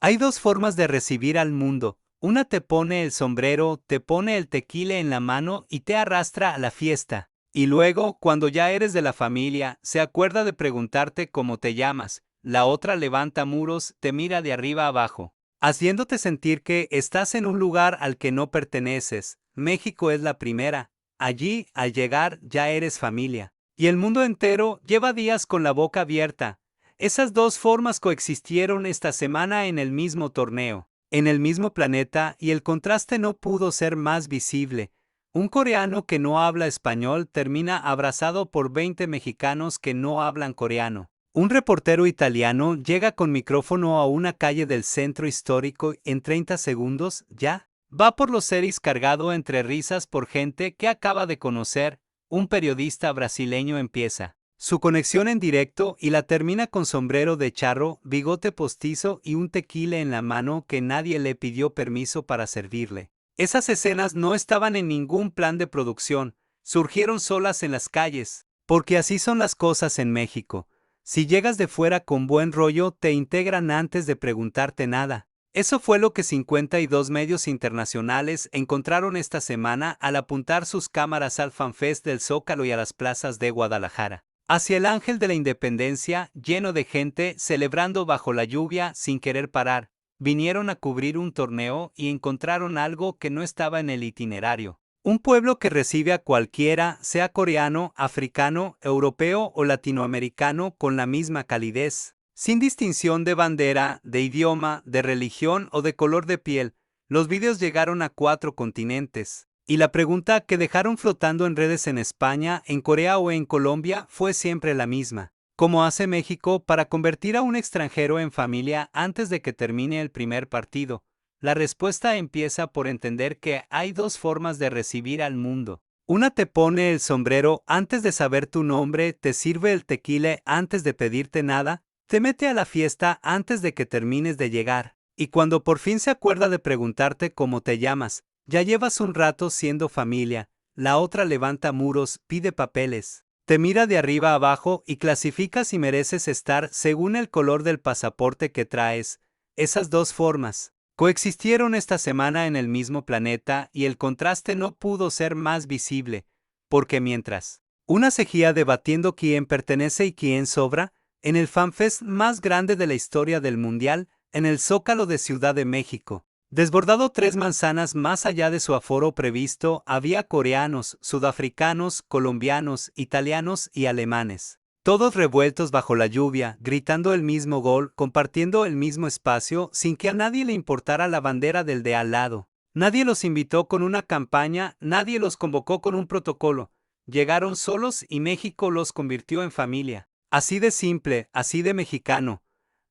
Hay dos formas de recibir al mundo. Una te pone el sombrero, te pone el tequila en la mano y te arrastra a la fiesta. Y luego, cuando ya eres de la familia, se acuerda de preguntarte cómo te llamas. La otra levanta muros, te mira de arriba abajo, haciéndote sentir que estás en un lugar al que no perteneces. México es la primera. Allí, al llegar, ya eres familia. Y el mundo entero lleva días con la boca abierta. Esas dos formas coexistieron esta semana en el mismo torneo, en el mismo planeta, y el contraste no pudo ser más visible. Un coreano que no habla español termina abrazado por 20 mexicanos que no hablan coreano. Un reportero italiano llega con micrófono a una calle del centro histórico en 30 segundos, ya. Va por los series cargado entre risas por gente que acaba de conocer. Un periodista brasileño empieza su conexión en directo y la termina con sombrero de charro, bigote postizo y un tequila en la mano que nadie le pidió permiso para servirle. Esas escenas no estaban en ningún plan de producción, surgieron solas en las calles, porque así son las cosas en México. Si llegas de fuera con buen rollo, te integran antes de preguntarte nada. Eso fue lo que 52 medios internacionales encontraron esta semana al apuntar sus cámaras al FanFest del Zócalo y a las plazas de Guadalajara. Hacia el Ángel de la Independencia, lleno de gente celebrando bajo la lluvia sin querer parar, vinieron a cubrir un torneo y encontraron algo que no estaba en el itinerario. Un pueblo que recibe a cualquiera, sea coreano, africano, europeo o latinoamericano, con la misma calidez. Sin distinción de bandera, de idioma, de religión o de color de piel, los vídeos llegaron a 4 continentes. Y la pregunta que dejaron flotando en redes en España, en Corea o en Colombia fue siempre la misma. ¿Cómo hace México para convertir a un extranjero en familia antes de que termine el primer partido? La respuesta empieza por entender que hay dos formas de recibir al mundo. Una te pone el sombrero antes de saber tu nombre, te sirve el tequila antes de pedirte nada, te mete a la fiesta antes de que termines de llegar. Y cuando por fin se acuerda de preguntarte cómo te llamas, ya llevas un rato siendo familia. La otra levanta muros, pide papeles, te mira de arriba abajo y clasifica si mereces estar según el color del pasaporte que traes. Esas dos formas coexistieron esta semana en el mismo planeta y el contraste no pudo ser más visible, porque mientras una seguía debatiendo quién pertenece y quién sobra, en el FanFest más grande de la historia del Mundial, en el Zócalo de Ciudad de México, desbordado 3 manzanas más allá de su aforo previsto, había coreanos, sudafricanos, colombianos, italianos y alemanes. Todos revueltos bajo la lluvia, gritando el mismo gol, compartiendo el mismo espacio, sin que a nadie le importara la bandera del de al lado. Nadie los invitó con una campaña, nadie los convocó con un protocolo. Llegaron solos y México los convirtió en familia. Así de simple, así de mexicano.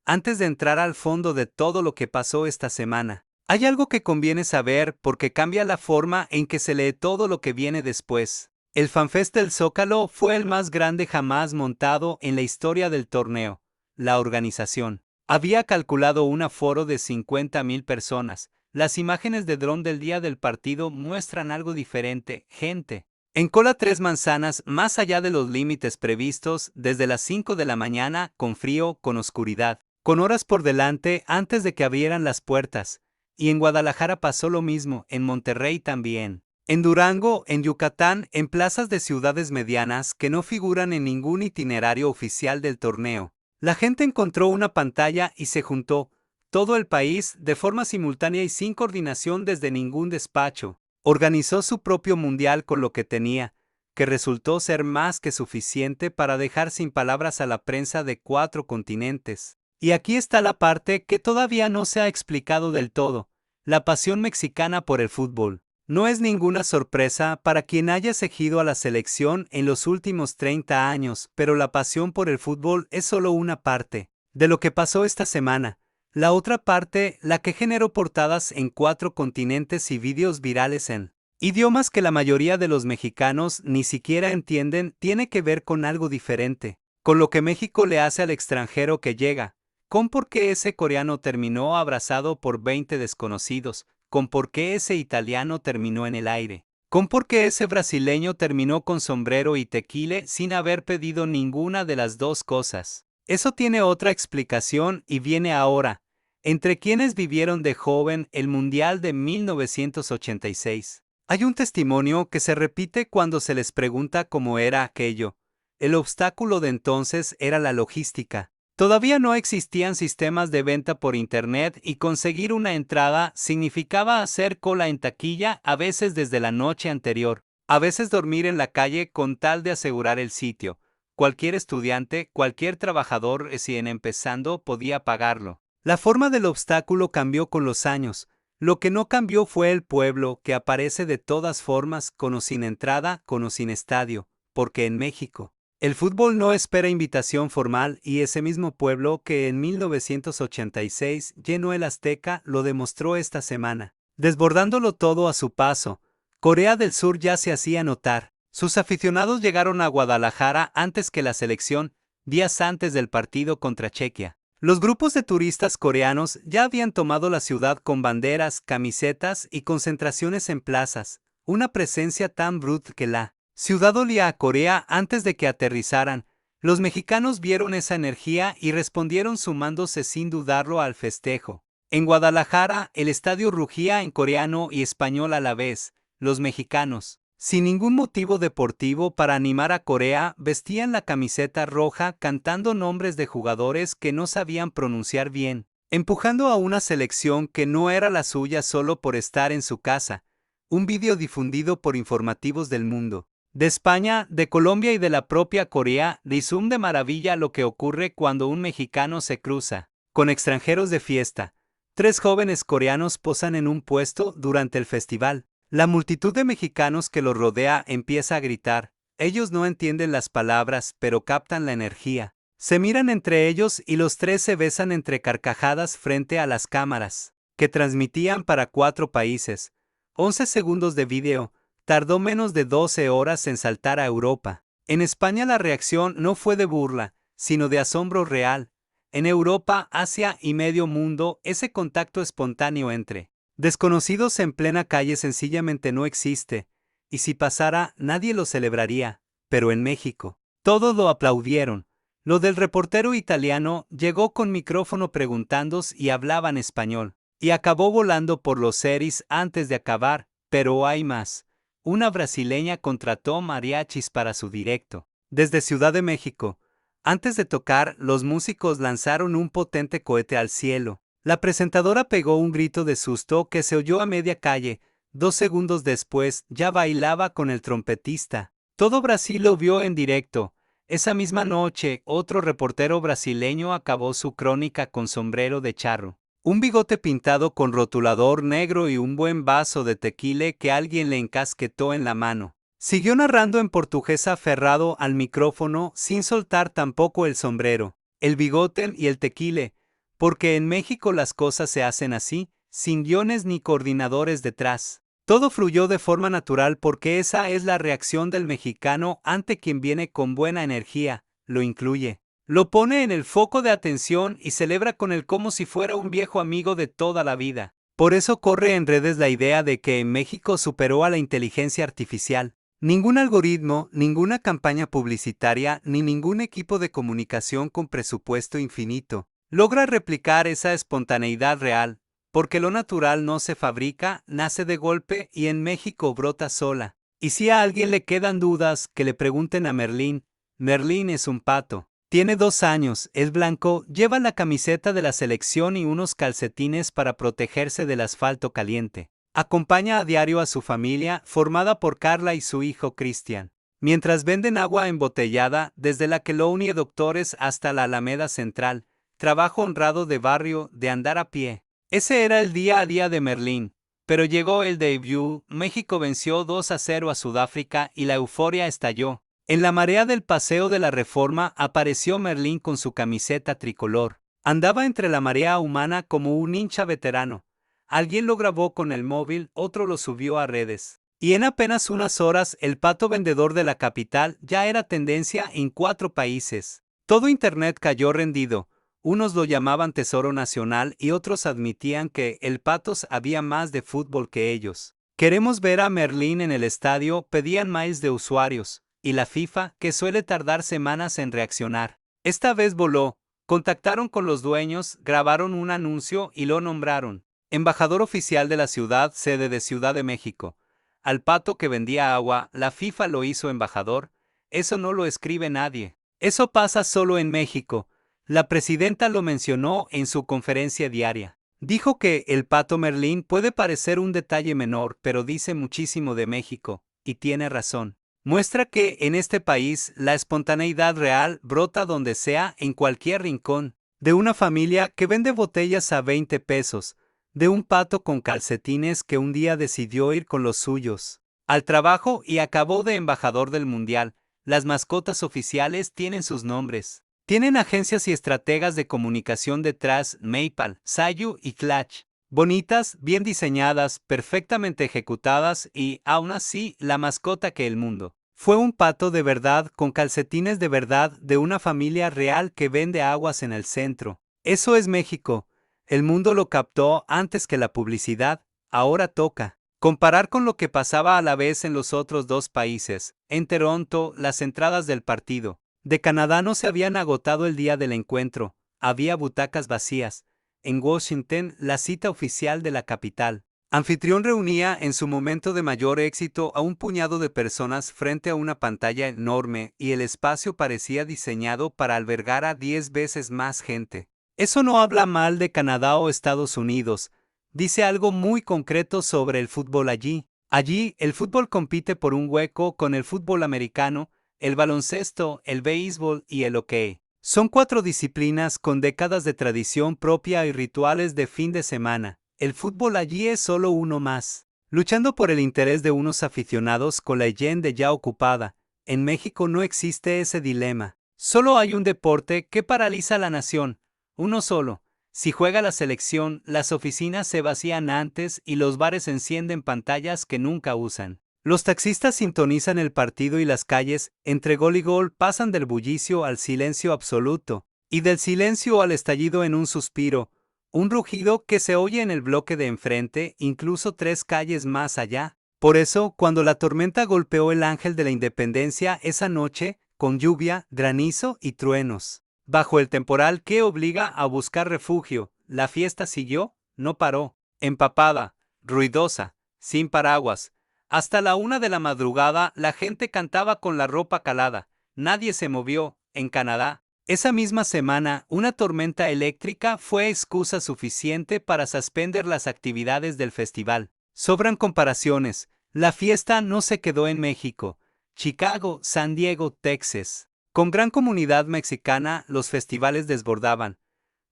Antes de entrar al fondo de todo lo que pasó esta semana, hay algo que conviene saber porque cambia la forma en que se lee todo lo que viene después. El FanFest del Zócalo fue el más grande jamás montado en la historia del torneo. La organización había calculado un aforo de 50,000 personas. Las imágenes de dron del día del partido muestran algo diferente, gente en cola 3 manzanas más allá de los límites previstos, desde las 5 de la mañana, con frío, con oscuridad, con horas por delante antes de que abrieran las puertas. Y en Guadalajara pasó lo mismo, en Monterrey también. En Durango, en Yucatán, en plazas de ciudades medianas que no figuran en ningún itinerario oficial del torneo. La gente encontró una pantalla y se juntó, todo el país, de forma simultánea y sin coordinación desde ningún despacho. Organizó su propio mundial con lo que tenía, que resultó ser más que suficiente para dejar sin palabras a la prensa de 4 continentes. Y aquí está la parte que todavía no se ha explicado del todo, la pasión mexicana por el fútbol. No es ninguna sorpresa para quien haya seguido a la selección en los últimos 30 años, pero la pasión por el fútbol es solo una parte de lo que pasó esta semana. La otra parte, la que generó portadas en 4 continentes y vídeos virales en idiomas que la mayoría de los mexicanos ni siquiera entienden, tiene que ver con algo diferente, con lo que México le hace al extranjero que llega, con por qué ese coreano terminó abrazado por 20 desconocidos, con por qué ese italiano terminó en el aire, con por qué ese brasileño terminó con sombrero y tequila sin haber pedido ninguna de las dos cosas. Eso tiene otra explicación y viene ahora. entre quienes vivieron de joven el Mundial de 1986. Hay un testimonio que se repite cuando se les pregunta cómo era aquello. El obstáculo de entonces era la logística. Todavía no existían sistemas de venta por Internet y conseguir una entrada significaba hacer cola en taquilla, a veces desde la noche anterior, a veces dormir en la calle con tal de asegurar el sitio. Cualquier estudiante, cualquier trabajador recién empezando podía pagarlo. La forma del obstáculo cambió con los años. Lo que no cambió fue el pueblo, que aparece de todas formas, con o sin entrada, con o sin estadio, porque en México el fútbol no espera invitación formal y ese mismo pueblo que en 1986 llenó el Azteca lo demostró esta semana, desbordándolo todo a su paso. Corea del Sur ya se hacía notar. Sus aficionados llegaron a Guadalajara antes que la selección, días antes del partido contra Chequia. Los grupos de turistas coreanos ya habían tomado la ciudad con banderas, camisetas y concentraciones en plazas, una presencia tan brutal que la ciudad olía a Corea antes de que aterrizaran. Los mexicanos vieron esa energía y respondieron sumándose sin dudarlo al festejo. En Guadalajara, el estadio rugía en coreano y español a la vez. Los mexicanos, sin ningún motivo deportivo para animar a Corea, vestían la camiseta roja cantando nombres de jugadores que no sabían pronunciar bien, empujando a una selección que no era la suya solo por estar en su casa. Un vídeo difundido por informativos del mundo, de España, de Colombia y de la propia Corea, resume de maravilla lo que ocurre cuando un mexicano se cruza con extranjeros de fiesta. 3 jóvenes coreanos posan en un puesto durante el festival. La multitud de mexicanos que los rodea empieza a gritar. Ellos no entienden las palabras, pero captan la energía. Se miran entre ellos y los 3 se besan entre carcajadas frente a las cámaras, que transmitían para 4 países. 11 segundos de video. Tardó menos de 12 horas en saltar a Europa. En España la reacción no fue de burla, sino de asombro real. En Europa, Asia y medio mundo, ese contacto espontáneo entre desconocidos en plena calle sencillamente no existe, y si pasara, nadie lo celebraría. Pero en México, todos lo aplaudieron. Lo del reportero italiano llegó con micrófono preguntando y hablaban español, y acabó volando por los seris antes de acabar, pero hay más. Una brasileña contrató mariachis para su directo. Desde Ciudad de México. Antes de tocar, los músicos lanzaron un potente cohete al cielo. La presentadora pegó un grito de susto que se oyó a media calle. 2 segundos después, ya bailaba con el trompetista. Todo Brasil lo vio en directo. Esa misma noche, otro reportero brasileño acabó su crónica con sombrero de charro, un bigote pintado con rotulador negro y un buen vaso de tequila que alguien le encasquetó en la mano. Siguió narrando en portugués aferrado al micrófono sin soltar tampoco el sombrero, el bigote y el tequila, porque en México las cosas se hacen así, sin guiones ni coordinadores detrás. Todo fluyó de forma natural porque esa es la reacción del mexicano ante quien viene con buena energía, lo incluye. Lo pone en el foco de atención y celebra con él como si fuera un viejo amigo de toda la vida. Por eso corre en redes la idea de que en México superó a la inteligencia artificial. Ningún algoritmo, ninguna campaña publicitaria, ni ningún equipo de comunicación con presupuesto infinito logra replicar esa espontaneidad real, porque lo natural no se fabrica, nace de golpe y en México brota sola. Y si a alguien le quedan dudas, que le pregunten a Merlín. Merlín es un pato. Tiene 2 años, es blanco, lleva la camiseta de la selección y unos calcetines para protegerse del asfalto caliente. Acompaña a diario a su familia, formada por Carla y su hijo Cristian, mientras venden agua embotellada desde la Colonia Doctores hasta la Alameda Central. Trabajo honrado de barrio, de andar a pie. Ese era el día a día de Merlín. Pero llegó el debut, México venció 2-0 a Sudáfrica y la euforia estalló. En la marea del Paseo de la Reforma apareció Merlín con su camiseta tricolor. Andaba entre la marea humana como un hincha veterano. Alguien lo grabó con el móvil, otro lo subió a redes. Y en apenas unas horas el pato vendedor de la capital ya era tendencia en 4 países. Todo Internet cayó rendido. Unos lo llamaban Tesoro Nacional y otros admitían que el Patos había más de fútbol que ellos. Queremos ver a Merlín en el estadio, pedían mails de usuarios, y la FIFA, que suele tardar semanas en reaccionar, esta vez voló. Contactaron con los dueños, grabaron un anuncio y lo nombraron embajador oficial de la ciudad sede de Ciudad de México. Al pato que vendía agua, la FIFA lo hizo embajador. Eso no lo escribe nadie. Eso pasa solo en México. La presidenta lo mencionó en su conferencia diaria. Dijo que el pato Merlín puede parecer un detalle menor, pero dice muchísimo de México, y tiene razón. Muestra que en este país la espontaneidad real brota donde sea, en cualquier rincón. De una familia que vende botellas a 20 pesos, de un pato con calcetines que un día decidió ir con los suyos al trabajo y acabó de embajador del mundial. Las mascotas oficiales tienen sus nombres. Tienen agencias y estrategas de comunicación detrás, Maple, Sayu y Clutch. Bonitas, bien diseñadas, perfectamente ejecutadas y, aún así, la mascota que el mundo. Fue un pato de verdad con calcetines de verdad de una familia real que vende aguas en el centro. Eso es México. El mundo lo captó antes que la publicidad. Ahora toca comparar con lo que pasaba a la vez en los otros dos países. En Toronto, las entradas del partido de Canadá no se habían agotado el día del encuentro. Había butacas vacías. En Washington, la cita oficial de la capital anfitrión reunía en su momento de mayor éxito a un puñado de personas frente a una pantalla enorme y el espacio parecía diseñado para albergar a 10 veces más gente. Eso no habla mal de Canadá o Estados Unidos, dice algo muy concreto sobre el fútbol allí. Allí, el fútbol compite por un hueco con el fútbol americano, el baloncesto, el béisbol y el hockey. Son 4 disciplinas con décadas de tradición propia y rituales de fin de semana. El fútbol allí es solo uno más, luchando por el interés de unos aficionados con la Allende ya ocupada. En México no existe ese dilema. Solo hay un deporte que paraliza a la nación, uno solo. Si juega la selección, las oficinas se vacían antes y los bares encienden pantallas que nunca usan. Los taxistas sintonizan el partido y las calles, entre gol y gol, pasan del bullicio al silencio absoluto, y del silencio al estallido en un suspiro. Un rugido que se oye en el bloque de enfrente, incluso 3 calles más allá. Por eso, cuando la tormenta golpeó el Ángel de la Independencia esa noche, con lluvia, granizo y truenos, bajo el temporal que obliga a buscar refugio, la fiesta siguió, no paró, empapada, ruidosa, sin paraguas. Hasta la 1 de la madrugada la gente cantaba con la ropa calada. Nadie se movió, en Canadá. Esa misma semana, una tormenta eléctrica fue excusa suficiente para suspender las actividades del festival. Sobran comparaciones. La fiesta no se quedó en México. Chicago, San Diego, Texas. Con gran comunidad mexicana, los festivales desbordaban.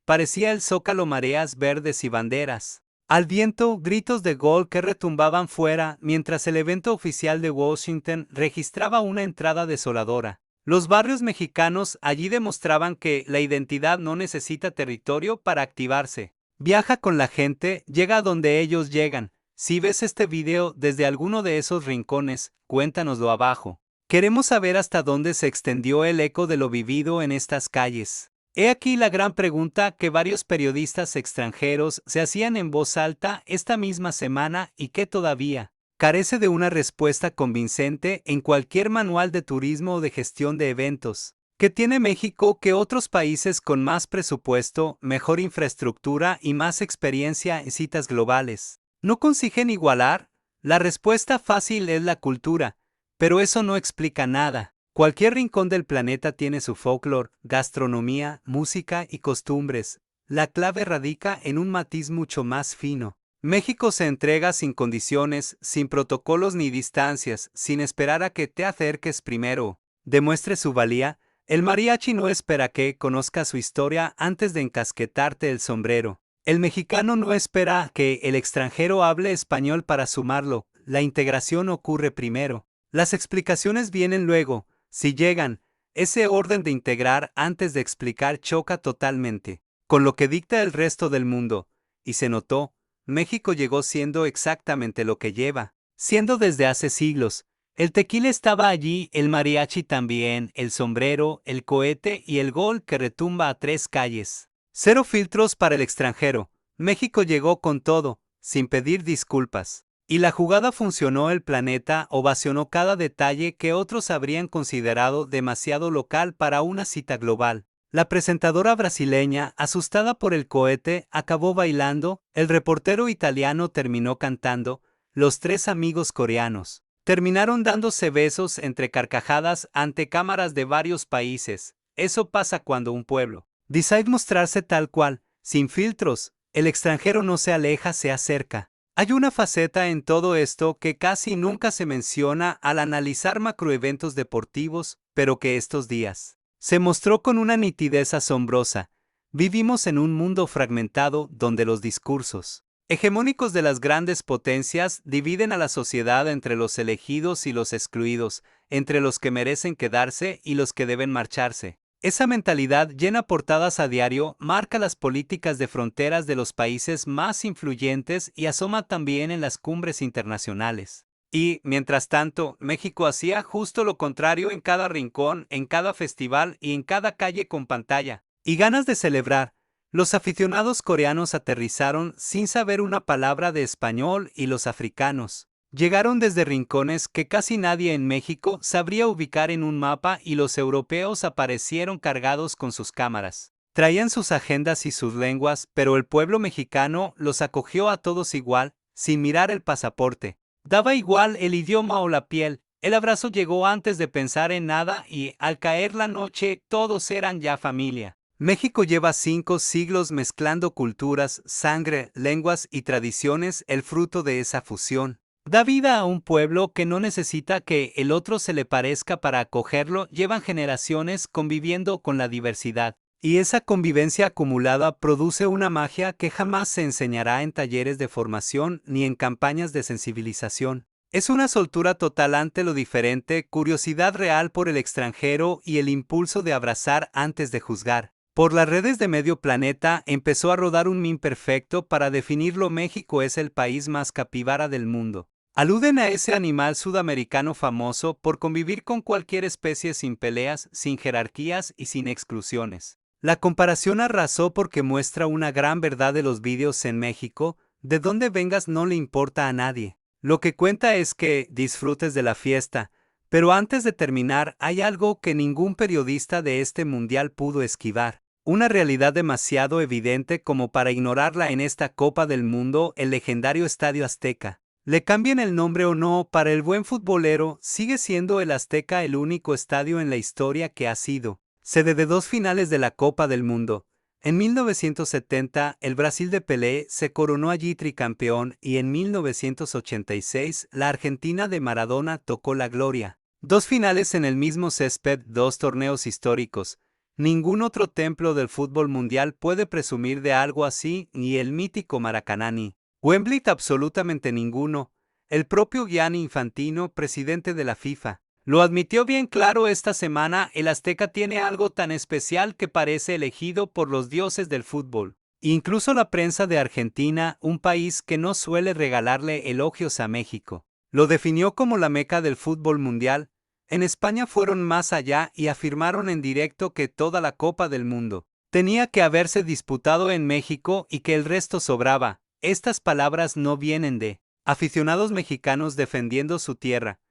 Parecía el Zócalo mareas verdes y banderas. Al viento, gritos de gol que retumbaban fuera, mientras el evento oficial de Washington registraba una entrada desoladora. Los barrios mexicanos allí demostraban que la identidad no necesita territorio para activarse. Viaja con la gente, llega a donde ellos llegan. Si ves este video desde alguno de esos rincones, cuéntanoslo abajo. Queremos saber hasta dónde se extendió el eco de lo vivido en estas calles. He aquí la gran pregunta que varios periodistas extranjeros se hacían en voz alta esta misma semana y que todavía carece de una respuesta convincente en cualquier manual de turismo o de gestión de eventos. ¿Qué tiene México que otros países con más presupuesto, mejor infraestructura y más experiencia en citas globales no consiguen igualar? La respuesta fácil es la cultura, pero eso no explica nada. Cualquier rincón del planeta tiene su folclore, gastronomía, música y costumbres. La clave radica en un matiz mucho más fino. México se entrega sin condiciones, sin protocolos ni distancias, sin esperar a que te acerques primero. Demuestre su valía. El mariachi no espera que conozcas su historia antes de encasquetarte el sombrero. El mexicano no espera que el extranjero hable español para sumarlo. La integración ocurre primero. Las explicaciones vienen luego. Si llegan, ese orden de integrar antes de explicar choca totalmente con lo que dicta el resto del mundo. Y se notó. México llegó siendo exactamente lo que lleva, siendo desde hace siglos. El tequila estaba allí, el mariachi también, el sombrero, el cohete y el gol que retumba a 3 calles. Cero filtros para el extranjero. México llegó con todo, sin pedir disculpas. Y la jugada funcionó. El planeta ovacionó cada detalle que otros habrían considerado demasiado local para una cita global. La presentadora brasileña, asustada por el cohete, acabó bailando, el reportero italiano terminó cantando, los tres amigos coreanos terminaron dándose besos entre carcajadas ante cámaras de varios países. Eso pasa cuando un pueblo decide mostrarse tal cual, sin filtros. El extranjero no se aleja, se acerca. Hay una faceta en todo esto que casi nunca se menciona al analizar macroeventos deportivos, pero que estos días se mostró con una nitidez asombrosa. Vivimos en un mundo fragmentado donde los discursos hegemónicos de las grandes potencias dividen a la sociedad entre los elegidos y los excluidos, entre los que merecen quedarse y los que deben marcharse. Esa mentalidad llena portadas a diario, marca las políticas de fronteras de los países más influyentes y asoma también en las cumbres internacionales. Y, mientras tanto, México hacía justo lo contrario en cada rincón, en cada festival y en cada calle con pantalla. Y ganas de celebrar. Los aficionados coreanos aterrizaron sin saber una palabra de español y los africanos llegaron desde rincones que casi nadie en México sabría ubicar en un mapa y los europeos aparecieron cargados con sus cámaras. Traían sus agendas y sus lenguas, pero el pueblo mexicano los acogió a todos igual, sin mirar el pasaporte. Daba igual el idioma o la piel, el abrazo llegó antes de pensar en nada y, al caer la noche, todos eran ya familia. México lleva 5 siglos mezclando culturas, sangre, lenguas y tradiciones, el fruto de esa fusión. Da vida a un pueblo que no necesita que el otro se le parezca para acogerlo, llevan generaciones conviviendo con la diversidad. Y esa convivencia acumulada produce una magia que jamás se enseñará en talleres de formación ni en campañas de sensibilización. Es una soltura total ante lo diferente, curiosidad real por el extranjero y el impulso de abrazar antes de juzgar. Por las redes de medio planeta empezó a rodar un meme perfecto para definirlo: México es el país más capibara del mundo. Aluden a ese animal sudamericano famoso por convivir con cualquier especie sin peleas, sin jerarquías y sin exclusiones. La comparación arrasó porque muestra una gran verdad de los vídeos en México: de dónde vengas no le importa a nadie. Lo que cuenta es que disfrutes de la fiesta. Pero antes de terminar, hay algo que ningún periodista de este mundial pudo esquivar. Una realidad demasiado evidente como para ignorarla en esta Copa del Mundo: el legendario Estadio Azteca. Le cambien el nombre o no, para el buen futbolero, sigue siendo el Azteca el único estadio en la historia que ha sido sede de 2 finales de la Copa del Mundo. En 1970, el Brasil de Pelé se coronó allí tricampeón y en 1986, la Argentina de Maradona tocó la gloria. 2 finales en el mismo césped, 2 torneos históricos. Ningún otro templo del fútbol mundial puede presumir de algo así, ni el mítico Maracaná ni Wembley, absolutamente ninguno. El propio Gianni Infantino, presidente de la FIFA, lo admitió bien claro esta semana: el Azteca tiene algo tan especial que parece elegido por los dioses del fútbol. Incluso la prensa de Argentina, un país que no suele regalarle elogios a México, lo definió como la meca del fútbol mundial. En España fueron más allá y afirmaron en directo que toda la Copa del Mundo tenía que haberse disputado en México y que el resto sobraba. Estas palabras no vienen de aficionados mexicanos defendiendo su tierra.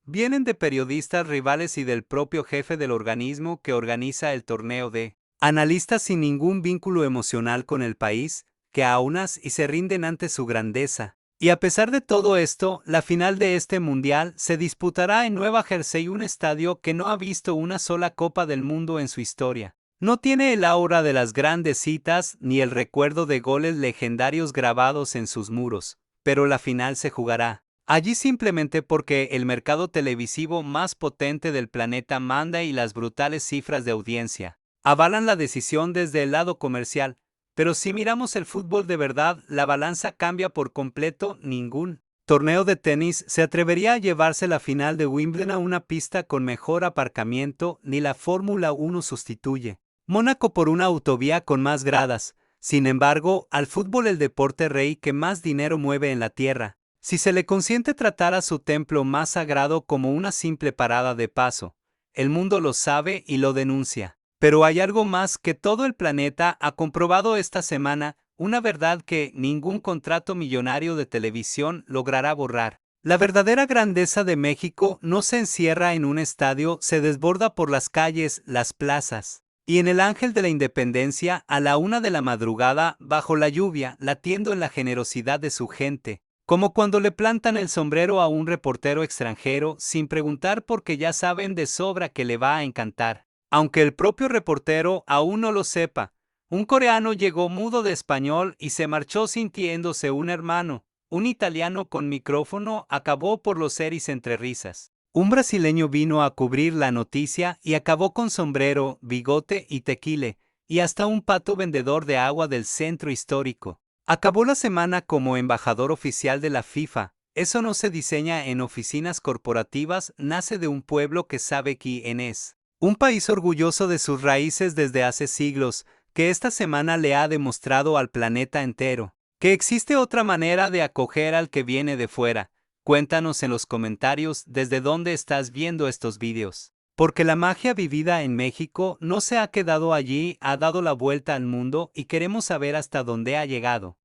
Vienen de periodistas rivales y del propio jefe del organismo que organiza el torneo, de analistas sin ningún vínculo emocional con el país, que aunas y se rinden ante su grandeza. Y a pesar de todo esto, la final de este mundial se disputará en Nueva Jersey, un estadio que no ha visto una sola Copa del Mundo en su historia. No tiene el aura de las grandes citas ni el recuerdo de goles legendarios grabados en sus muros, pero la final se jugará allí simplemente porque el mercado televisivo más potente del planeta manda y las brutales cifras de audiencia avalan la decisión desde el lado comercial. Pero si miramos el fútbol de verdad, la balanza cambia por completo. Ningún torneo de tenis se atrevería a llevarse la final de Wimbledon a una pista con mejor aparcamiento, ni la Fórmula 1 sustituye Mónaco por una autovía con más gradas. Sin embargo, al fútbol, el deporte rey que más dinero mueve en la tierra, si se le consiente tratar a su templo más sagrado como una simple parada de paso, el mundo lo sabe y lo denuncia. Pero hay algo más que todo el planeta ha comprobado esta semana, una verdad que ningún contrato millonario de televisión logrará borrar. La verdadera grandeza de México no se encierra en un estadio, se desborda por las calles, las plazas Y en el Ángel de la Independencia, a la 1 de la madrugada, bajo la lluvia, latiendo en la generosidad de su gente, como cuando le plantan el sombrero a un reportero extranjero sin preguntar porque ya saben de sobra que le va a encantar. Aunque el propio reportero aún no lo sepa, un coreano llegó mudo de español y se marchó sintiéndose un hermano. Un italiano con micrófono acabó por los seris entre risas. Un brasileño vino a cubrir la noticia y acabó con sombrero, bigote y tequile, y hasta un pato vendedor de agua del centro histórico. Acabó la semana como embajador oficial de la FIFA. Eso no se diseña en oficinas corporativas, nace de un pueblo que sabe quién es. Un país orgulloso de sus raíces desde hace siglos, que esta semana le ha demostrado al planeta entero que existe otra manera de acoger al que viene de fuera. Cuéntanos en los comentarios desde dónde estás viendo estos vídeos. Porque la magia vivida en México no se ha quedado allí, ha dado la vuelta al mundo y queremos saber hasta dónde ha llegado.